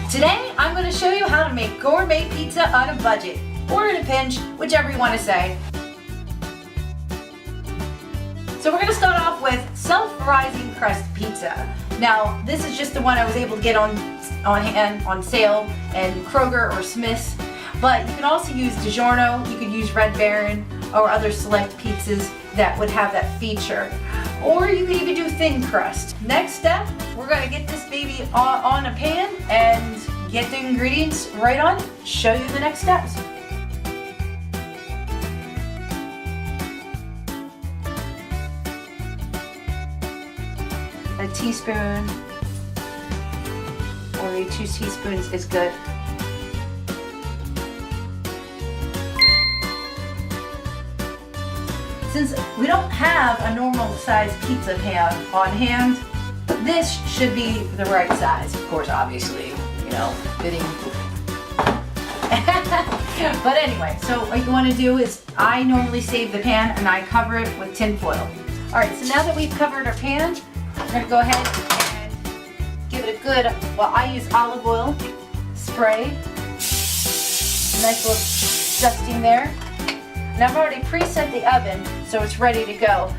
Today I'm going to show you how to make gourmet pizza on a budget, or in a pinch, whichever you want to say. So we're going to start off with self-rising crust pizza. Now this is just the one I was able to get on hand on sale in Kroger or Smith's, but you can also use DiGiorno, you could use Red Baron or other select pizzas that would have that feature. Or you can even do thin crust. Next step, we're going to get this baby on a pan and get the ingredients right on. Show you the next steps. A teaspoon or 2 teaspoons is good. Since we don't have a normal size pizza pan on hand, this should be the right size. Of course, obviously, you know, fitting. But anyway, so what you want to do is, I normally save the pan and I cover it with tin foil. Alright, so now that we've covered our pan, we're going to go ahead and give it a good, well, I use olive oil spray. Nice little dusting there. And I've already preset the oven, so it's ready to go.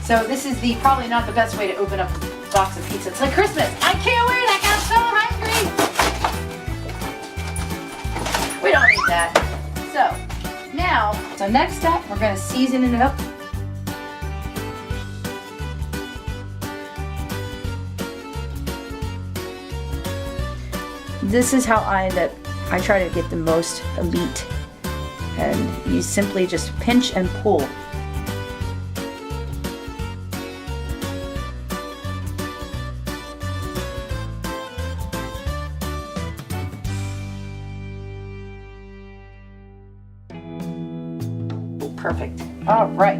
So this is probably not the best way to open up a box of pizza. It's like Christmas. I can't wait, I got so hungry. We don't need that. So next step, we're gonna season it up. This is how I try to get the most elite. And you simply just pinch and pull. Perfect. All right.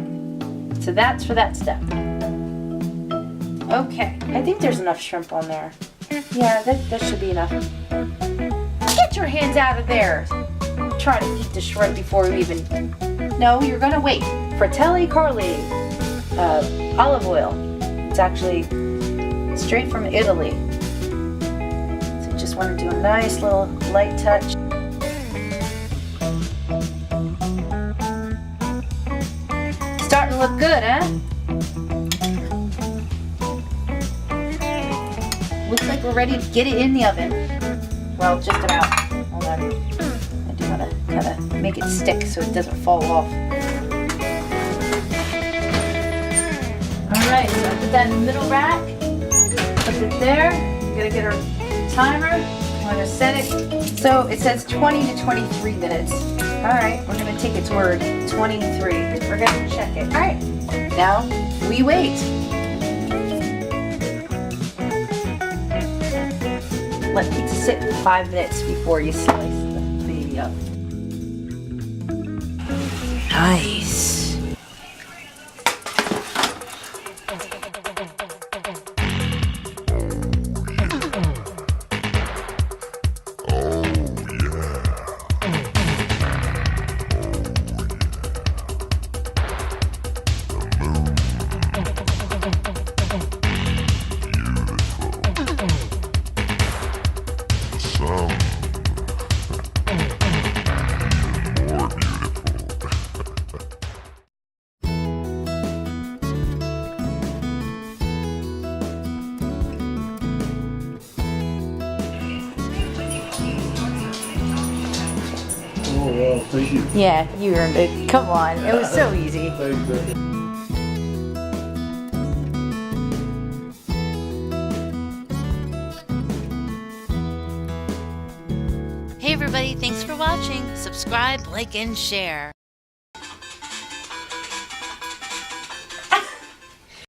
So that's for that step. Okay. I think there's enough shrimp on there. Yeah, that should be enough. Get your hands out of there. Try to eat the shrimp before you even... No, you're gonna wait. Fratelli Carli olive oil. It's actually straight from Italy. So you just want to do a nice little light touch. Starting to look good, huh? Looks like we're ready to get it in the oven. Well, just about. Hold on. Kind of make it stick so it doesn't fall off. Alright, so I put that in the middle rack. Put it there. We're going to get our timer. I'm going to set it. So it says 20 to 23 minutes. Alright, we're going to take its word. 23. We're going to check it. Alright, now we wait. Let pizza sit for 5 minutes before you slice the baby up. Nice. Oh, wow, thank you. Yeah, you earned it. Come on, it was so easy. Hey everybody, thanks for watching. Subscribe, like, and share.